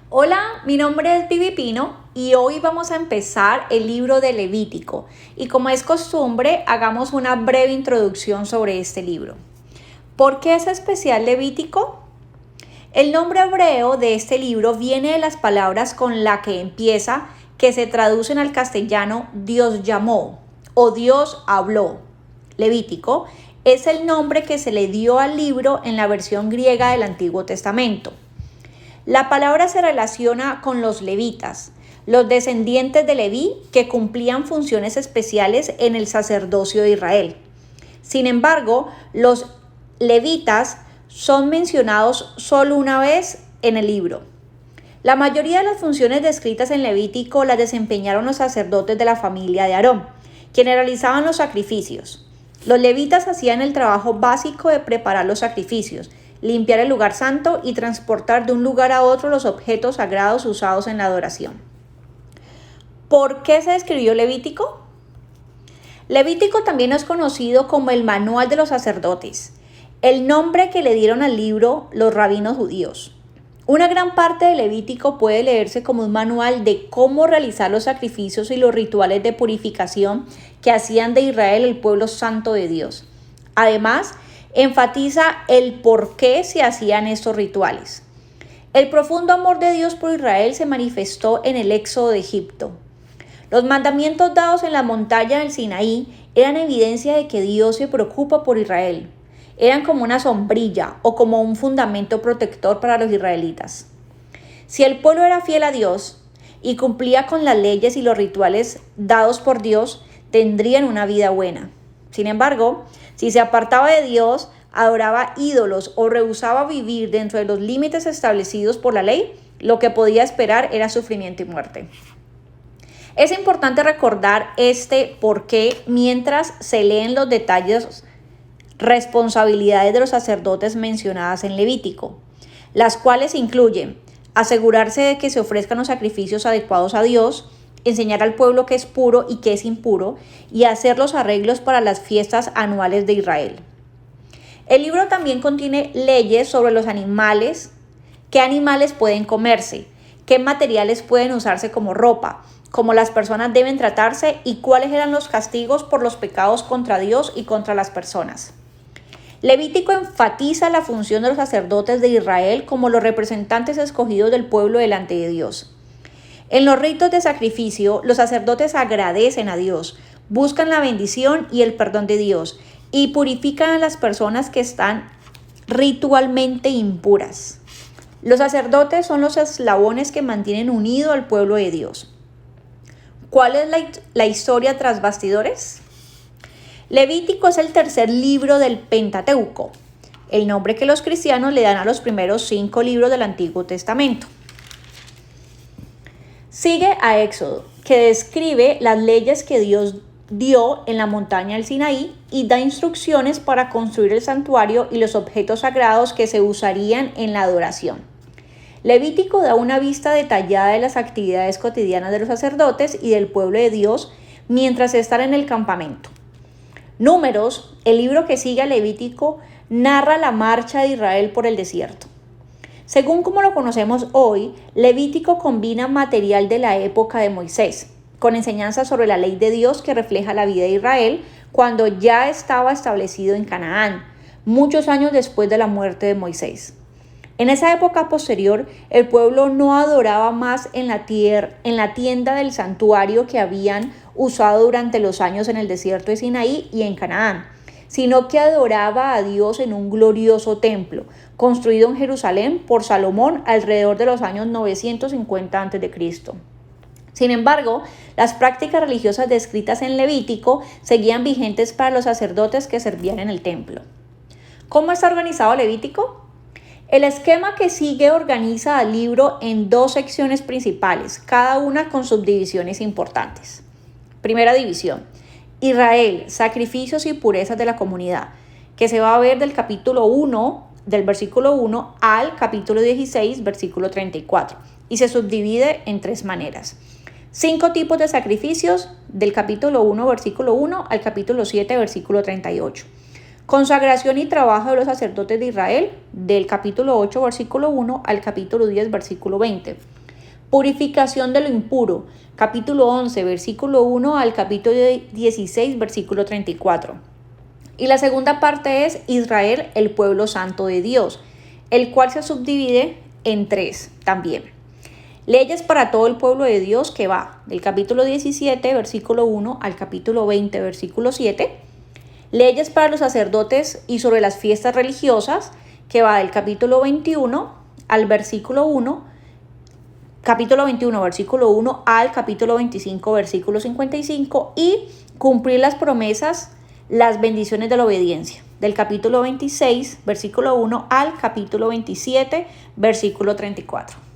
Hola, mi nombre es Vivi Pino y hoy vamos a empezar el libro de Levítico. Y como es costumbre, hagamos una breve introducción sobre este libro. ¿Por qué es especial Levítico? El nombre hebreo de este libro viene de las palabras con la que empieza, que se traducen al castellano Dios llamó o Dios habló. Levítico es el nombre que se le dio al libro en la versión griega del Antiguo Testamento. La palabra se relaciona con los levitas, los descendientes de Leví que cumplían funciones especiales en el sacerdocio de Israel. Sin embargo, los levitas son mencionados solo una vez en el libro. La mayoría de las funciones descritas en Levítico las desempeñaron los sacerdotes de la familia de Aarón, quienes realizaban los sacrificios. Los levitas hacían el trabajo básico de preparar los sacrificios, limpiar el lugar santo y transportar de un lugar a otro los objetos sagrados usados en la adoración. ¿Por qué se escribió Levítico? Levítico también es conocido como el Manual de los Sacerdotes, el nombre que le dieron al libro los rabinos judíos. Una gran parte de Levítico puede leerse como un manual de cómo realizar los sacrificios y los rituales de purificación que hacían de Israel el pueblo santo de Dios. Además, enfatiza el por qué se hacían estos rituales. El profundo amor de Dios por Israel se manifestó en el éxodo de Egipto. Los mandamientos dados en la montaña del Sinaí eran evidencia de que Dios se preocupa por Israel. Eran como una sombrilla o como un fundamento protector para los israelitas. Si el pueblo era fiel a Dios y cumplía con las leyes y los rituales dados por Dios, tendrían una vida buena. Sin embargo, si se apartaba de Dios, adoraba ídolos o rehusaba vivir dentro de los límites establecidos por la ley, lo que podía esperar era sufrimiento y muerte. Es importante recordar por qué mientras se leen los detalles, responsabilidades de los sacerdotes mencionadas en Levítico, las cuales incluyen asegurarse de que se ofrezcan los sacrificios adecuados a Dios, enseñar al pueblo qué es puro y qué es impuro, y hacer los arreglos para las fiestas anuales de Israel. El libro también contiene leyes sobre los animales, qué animales pueden comerse, qué materiales pueden usarse como ropa, cómo las personas deben tratarse y cuáles eran los castigos por los pecados contra Dios y contra las personas. Levítico enfatiza la función de los sacerdotes de Israel como los representantes escogidos del pueblo delante de Dios. En los ritos de sacrificio, los sacerdotes agradecen a Dios, buscan la bendición y el perdón de Dios y purifican a las personas que están ritualmente impuras. Los sacerdotes son los eslabones que mantienen unido al pueblo de Dios. ¿Cuál es la historia tras bastidores? Levítico es el tercer libro del Pentateuco, el nombre que los cristianos le dan a los primeros 5 libros del Antiguo Testamento. Sigue a Éxodo, que describe las leyes que Dios dio en la montaña del Sinaí y da instrucciones para construir el santuario y los objetos sagrados que se usarían en la adoración. Levítico da una vista detallada de las actividades cotidianas de los sacerdotes y del pueblo de Dios mientras están en el campamento. Números, el libro que sigue a Levítico, narra la marcha de Israel por el desierto. Según como lo conocemos hoy, Levítico combina material de la época de Moisés, con enseñanzas sobre la ley de Dios que refleja la vida de Israel cuando ya estaba establecido en Canaán, muchos años después de la muerte de Moisés. En esa época posterior, el pueblo no adoraba más en la tienda del santuario que habían usado durante los años en el desierto de Sinaí y en Canaán, sino que adoraba a Dios en un glorioso templo, construido en Jerusalén por Salomón alrededor de los años 950 a.C. Sin embargo, las prácticas religiosas descritas en Levítico seguían vigentes para los sacerdotes que servían en el templo. ¿Cómo está organizado Levítico? El esquema que sigue organiza al libro en 2 secciones principales, cada una con subdivisiones importantes. Primera división: Israel, sacrificios y purezas de la comunidad, que se va a ver del capítulo 1, del versículo 1 al capítulo 16, versículo 34, y se subdivide en 3 maneras. 5 tipos de sacrificios, del capítulo 1, versículo 1 al capítulo 7, versículo 38. Consagración y trabajo de los sacerdotes de Israel, del capítulo 8, versículo 1 al capítulo 10, versículo 20. Purificación de lo impuro, capítulo 11, versículo 1 al capítulo 16, versículo 34. Y la segunda parte es Israel, el pueblo santo de Dios, el cual se subdivide en 3 también. Leyes para todo el pueblo de Dios, que va del capítulo 17, versículo 1 al capítulo 20, versículo 7. Leyes para los sacerdotes y sobre las fiestas religiosas, que va del capítulo 21 al versículo 1, capítulo 21, versículo 1 al capítulo 25, versículo 55, y cumplir las promesas, las bendiciones de la obediencia, del capítulo 26, versículo 1 al capítulo 27, versículo 34.